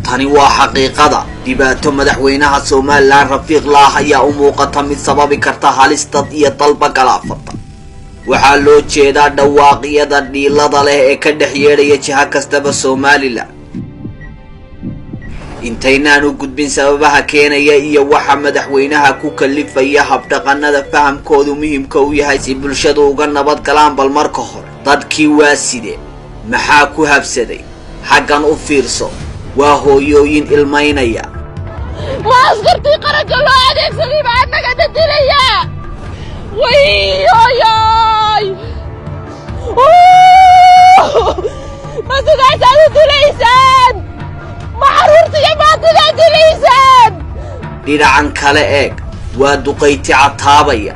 tani waa xaqiiqada dhibaato madaxweynaha Soomaaliland Rafiiq Laah ayaa u muuqata mid sababi karta halis dad iyo dalba galaafata waxaa loo jeedaa dhawaaqyada dhiilada leh ee ka dhex yeedhaya jiha kastaba Soomaaliland intaynaan u gudbin sababaha keenaya iyo waxa madaxweynaha ku kalifaya habdhaqanada fahamkoodu muhiimka u yahay si bulshadu uga nabad galaan bal marka hore dadkii waa sidee maxaa ku habsaday xaggan u fiirso waa hooyooyin ilmaynaya ma askartii qaranka loo adeegsaday baa annaga dadilaya wayooyoy ma sidaasaad u dilaysaan ma caruurtiiyo maatidaad dilaysaan dhinacan kale eeg waa duqayti cataabaya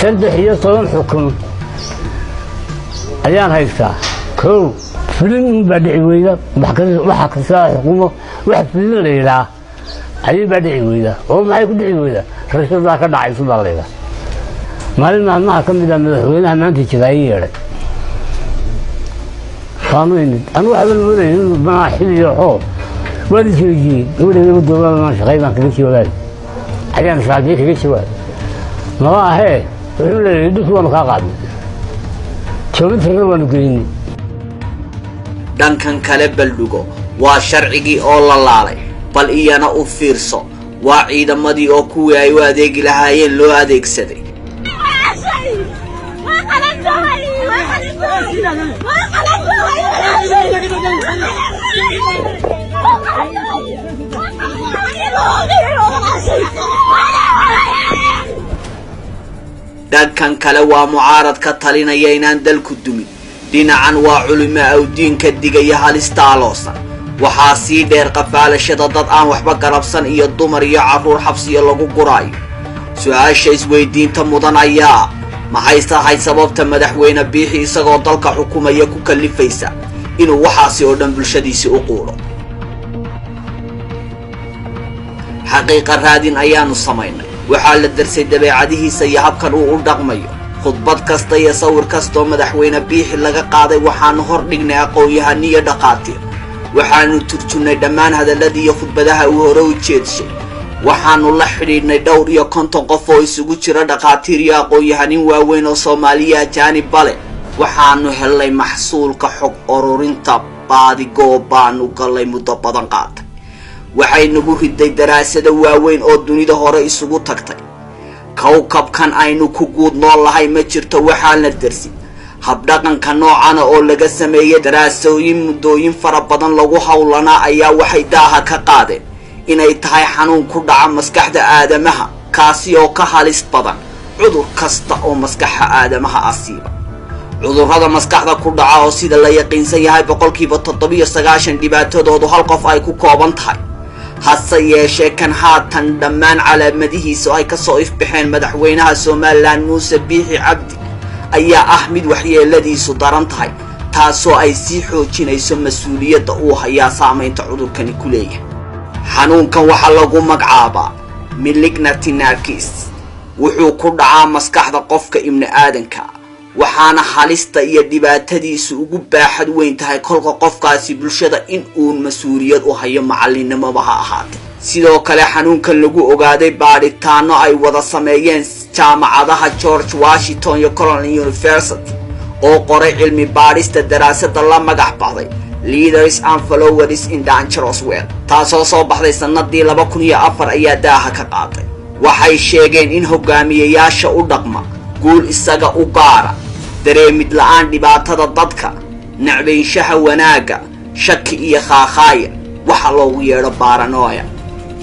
13 xukun ayaan haystaa kow فلين بدعي ويدا وحق ساعة حكومة واحد فلين ليلا أي بدعي ويدا هو ما يكون بدعي ويدا رشيد الله كنا عايزين الله ما لنا ما كم إذا مدحونا ما أنت تغير قانون أنا واحد من المدن ما حلي يحول ولا شيء يجي يقول لي بدو ما شغال ما كل شيء ولا حاجة مش عادي كل شيء ولا ما هي يقول لي يدخل وأنا قاعد شو بنتفرج وأنا قاعد dhankan kale baldugo waa sharcigii oo la laalay bal iyana u fiirso waa ciidamadii oo kuwii ay u adeegi lahaayeen loo adeegsaday dhankan kale waa mucaarad ka talinaya inaan dalku dumin dhinacan waa culimo awdiinka digaya halista aloosan waxaa sii dheer qafaalashada dad aan waxba garabsan iyo dumar iyo caruur xabsiyo lagu guraayo su'aasha isweydiinta mudan ayaa maxay tahay sababta madaxweyne biixi isagoo dalka xukumaya ku kalifaysa inuu waxaasi oo dhan bulshadiisa u quuro xaqiiqa raadin ayaanu samaynay waxaa la darsay dabeecadihiisa iyo habkan uu u dhaqmayo khudbad kasta iyo sawir kasta oo madaxweyne biixi laga qaaday waxaanu hor dhignay aqoon-yahaniyo dhaqaatiir waxaanu turjunay dhammaan hadalladii iyo khudbadaha uu hore u jeedshay waxaanu la xidhiidhnay dhowr iyo 50 qof oo isugu jira dhaqaatiir iyo aqoon-yahanin waaweyn oo Soomaaliya ajaanib bale waxaanu helnay maxsuulka xog ururinta baadigoo baanu galay muddo badan qaatay waxay nagu riday daraasado waaweyn oo dunida hore isugu tagtay kawkabkan aynu ku guud noolahay ma jirto waxaa la darsi habdhaqanka noocana oo laga sameeyay daraasooyin muddooyin fara badan lagu hawlanaa ayaa waxay daaha ka qaadeen inay tahay xanuun ku dhaca maskaxda aadamaha kaasi oo ka halis badan cudur kasta oo maskaxda aadamaha asiiba cudurrada maskaxda ku dhaca oo sida la yaqiinsan yahay 97% dhibaatadoodu hal qof ay ku kooban tahay hase yeeshee kan haatan dhammaan calaamadihiisa ay ka soo ifbixeen madaxweynaha Soomaaliland Muuse Biixi Cabdi ayaa ah mid waxyeeladiisu daran tahay taasoo ay sii xoojinayso mas'uuliyadda uu hayaa saameynta cudurkani ku leeyahay xanuunkan waxa lagu magacaabaa malignant narcis wuxuu ku dhacaa maskaxda qofka ibn aadanka waxaana halista iyo dhibaatadiisu ugu baaxad weyn tahay kolka qofkaasi bulshada in uu mas'uuliyad u hayo macallinimada ha ahaatee sidoo kale xanuunkan lagu ogaaday baaritaano ay wada sameeyeen jaamacadaha George Washington iyo Cornell University oo qoray cilmi baarista daraasada la magac baxday Leaders and Followers in Dangerous World taasoo soo baxday sanadii 2004 ayaa daaha ka qaaday waxay sheegeen in hogaamiyayaasha u dhaqma guul isaga u gaara dareemid la'aan dhibaatada dadka nacbeynshaha wanaaga shaki iyo khaakhaaya waxa loogu yeedho paranoia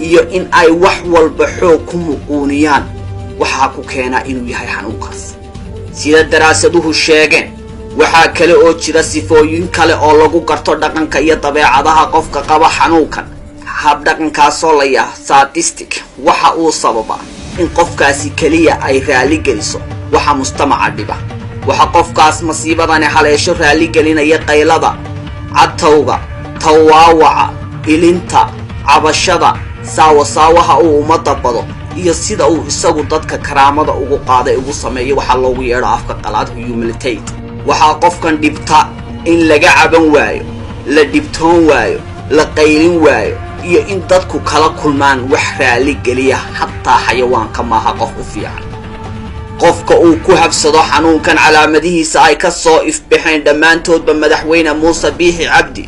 iyo in ay wax walba xoog ku muquuniyaan waxa ku keena inuu yahay xanuunkaas sida daraasaduhu sheegeen waxa kale oo jira sifooyin kale oo lagu garto dhaqanka iyo dabeecadaha qofka qaba xanuunkan habdhaqankaas oo la yahay sadistic waxa uu sababa in qofkaasi kaliya ay raali geliso waxa mujtamaca dhiba waxa qofkaas masiibadani haleesho raali gelinaya qaylada cadtowga tawaawaca ilinta cabashada saawaha uu umada bado iyo sida uu isagu dadka karaamada ugu qaaday ugu sameeyo waxa loogu yeedho afka qalaad humilitate. waxaa qofkan dhibta in laga caban waayo, la dhibtoon waayo, la qaylin waayo, iyo in dadku kala kulmaan wax raali geliya xataa xayawaanka maaha qof u fiican. qofka uu ku habsado xanuunkan calaamadihiisa ay ka soo ifbixeen dhammaantoodba madaxweyne muuse biixi cabdi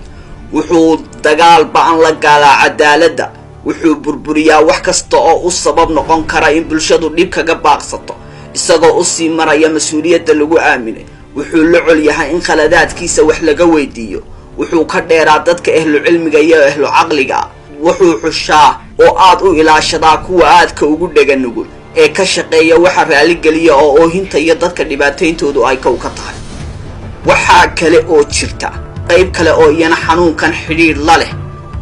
wuxuu dagaal ba'an la gaalaa cadaaladda, wuxuu burburiyaa wax kasta oo u sabab noqon kara in bulshadu dhib kaga baaqsato, isagoo u sii maraya mas-uuliyadda lagu aaminay. wuxuu la col yahay in khaladaadkiisa wax laga weydiiyo, wuxuu ka dheeraa dadka ehlu cilmiga iyo ehlu caqliga, wuxuu xushaa oo aad u ilaashadaa kuwa aadka ugu dhega nugul ee ka shaqeeya waxa raaligeliya oo oohinta iyo dadka dhibaatayntoodu ay kow ka tahay. waxaa kale oo jirta qayb kale oo iyana xanuunkan xidhiidh la leh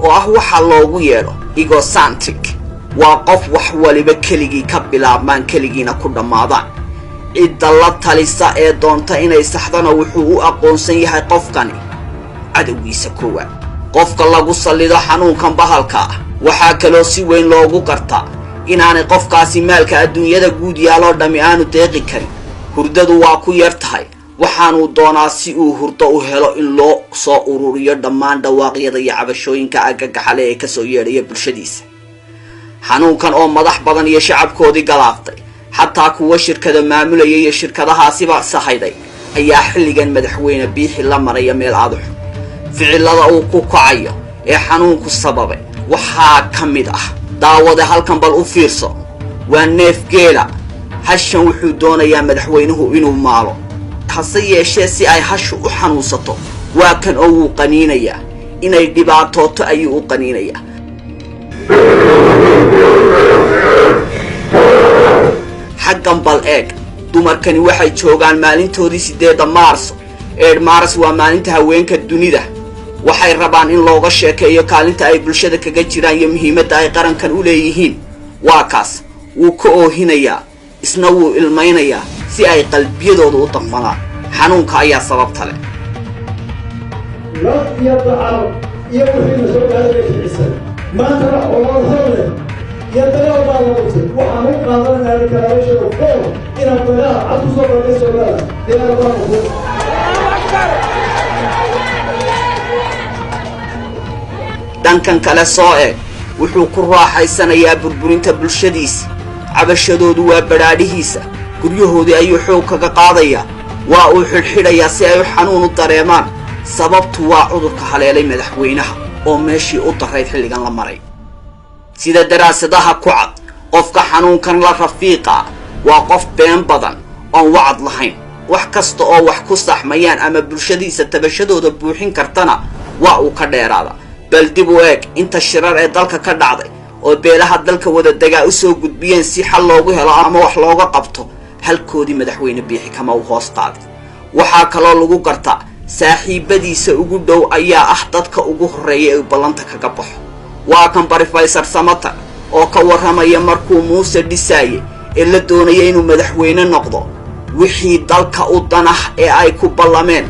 oo ah waxa loogu yeedho egocentric. waa qof wax waliba keligii ka bilaabmaan keligiina ku dhammaadaan. cidda la talisa ee doonta inay saxdana wuxuu u aqoonsan yahay qofkani cadowgiisa koowaad. qofka lagu sallido xanuunkan bahalka ah waxaa kaloo si weyn loogu gartaa inaanay qofkaasi maalka adduunyada guud yaaloo dhammi aanu deeqi karin. hurdadu waa ku yar tahay, waxaanuu doonaa si uu hurdo u helo in loo soo ururiyo dhammaan dhawaaqyada iyo cabashooyinka agagaxale ee kasoo yeedhaya bulshadiisa. xanuunkan oo madax badan iyo shacabkoodii galaaftay, xataa kuwa shirkada maamulaya iyo shirkadahaasiba sahayday, ayaa xilligan madaxweyne biixi la maraya meel aad u xun. ficilada uu ku kacayo ee xanuunku sababay waxaa ka mid ah, daawade halkan bal u fiirso, waa neef geela. hashan wuxuu doonayaa madaxweynuhu inuu maalo, hase yeeshee si ay hashu u xanuunsato waa kan oo wuu qaniinayaa, inay dhibaatooto ayuu u qaniinayaa. xaggan bal eeg, dumarkani waxay joogaan maalintoodii 8 maarso. maaras waa maalinta haweenka dunida. waxay rabaan in looga sheekeeyo kaalinta ay bulshada kaga jiraan iyo muhiimadda ay qarankan u leeyihiin. waa kaas, wuu ka oohinayaa, isna wuu ilmaynayaa si ay qalbiyadooda u daqmadaan. xanuunka ayaa sababta leh. maantana olol horleh iyo dagaal baa la qabtay. waxaan u qaadanaa deklarashada fool inaan dagaal cad ku soo bandhigay Soomaaliya. dagaal baa la qabtay. dhankan kale soo eeg, wuxuu ku raaxaysanayaa burburinta bulshadiisa. cabashadoodu waa badhaadhihiisa. guryahoodii ayuu xoog kaga qaadayaa, waa uu xidhxidhayaa si ay xanuun u dareemaan. sababtu waa cudurka haleelay madaxweynaha oo meeshii u darayd xilligan la maray. sida daraasadaha ku cad, qofka xanuunkan la rafiiqa waa qof been badan oon wacad lahayn. wax kasta oo wax ku saxmayaan ama bulshadiisa tabashadooda buuxin kartana waa uu ka dheeraada. bal dib u eeg inta shirar ee dalka ka dhacday oo beelaha dalka wada degaa u soo gudbiyeen si xal loogu helo ama wax looga qabto, halkoodii madaxweyne biixi kama u hoos qaaday. waxaa kaloo lagu gartaa saaxiibadiisa ugu dhow ayaa ah dadka ugu horreeya ee ballanta kaga baxo. waa kan Professor Samatar oo ka warramaya markuu muuse dhisaayay ee la doonaya inuu madaxweyne noqdo, wixii dalka u danah ee ay ku ballameen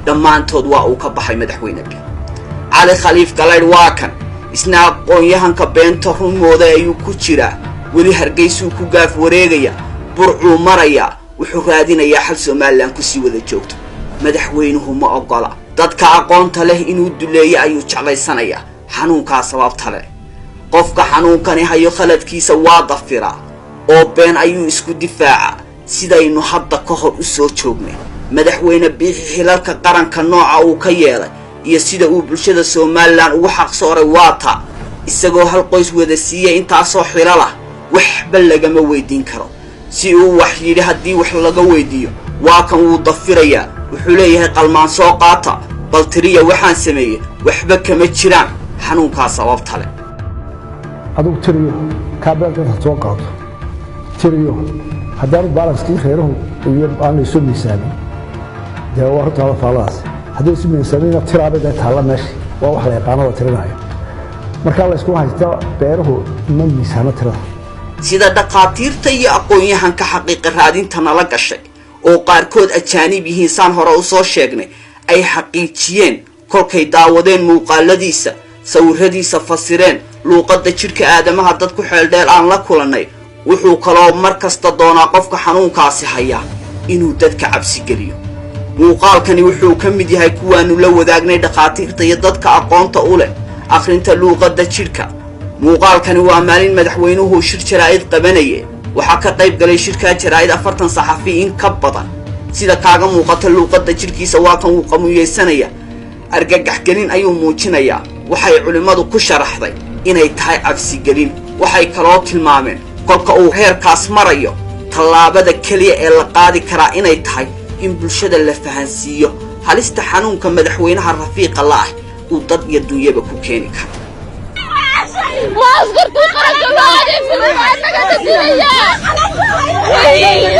dhammaantood waa uu ka baxay madaxweyne biixi. cali khaliif galaydh waa kan, isna aqoon-yahanka beenta rumooda ayuu ku jiraa, weli hargeysuu ku gaaf wareegaya, burcuu marayaa, wuxuu raadinayaa xal Somaliland ku sii wada joogto. madaxweynuhu ma ogola. dadka aqoonta leh inuu duleeyo ayuu jeclaysanayaa. xanuunkaa sababta leh. qofka xanuunkani hayo khaladkiisa waa dafiraa oo been ayuu isku difaacaa, sidaynu hadda ka hor u soo joognay. madaxweyne biixi xilalka qaranka nooca uu ka yeelay iyo sida uu bulshada Somaliland ugu xaq sooray waata, isagoo hal qoys wada siiyay intaasoo xilal ah, waxba lagama weydiin karo. si uu wax yidhi haddii wax laga weydiiyo waa kan wuu dafirayaa, wuxuu leeyahay qalmaan soo qaata, bal tiriya waxaan sameeyey, waxba kama jiraan. xanuunkaa sababta leh. adigu tiriyo kaabeelkan ha soo qaato, tiriyo haddaanu baalaskii reeruhu iyo aan isu miisaamin, dee waa horta faalaas haddii isu miisaamina tiraabada taalla meesha waa wax la yaqaano oo tirinayo. markaa la isku haysta beeruhu ma miisaano tirada. sida dhaqaatiirta iyo aqoon-yahanka xaqiiqa raadinta nala gashay oo qaarkood ajaanib yihiin saan hore u soo sheegnay, ay xaqiijiyeen kolkay daawadeen muuqaaladiisa, sawiradiisa fasireen, luuqadda jidhka aadamaha dad ku xeeldheer aan la kulannay, wuxuu kaloo mar kasta doonaa qofka xanuunkaasi haya inuu dadka cabsi geliyo muuqaalkani wuxuu ka mid yahay kuwaanu la wadaagnay dhakhaatiirta iyo dadka aqoonta u leh akhrinta luuqadda jidhka muuqaalkani waa maalin madaxweynuhu shir jaraa'id qabanayay waxaa ka qayb galay shirkaa jaraa'id 40 saxafi in ka badan sida kaaga muuqata luuqadda jidhkiisa waa kan uu qamuyeysanaya argagaxgelin ayuu muujinayaa waxay culimmadu ku sharaxday inay tahay cabsigelin waxay kaloo tilmaameen kolka uu heerkaas marayo tallaabada keliya ee la qaadi karaa inay tahay in bulshada la fahansiiyo halista xanuunka madaxweynaha rafiiqa la ah uu dad iyo dunyaba ku keeni karo ما أصدرت قرك الله عليك سليم عنك تدليا ويوي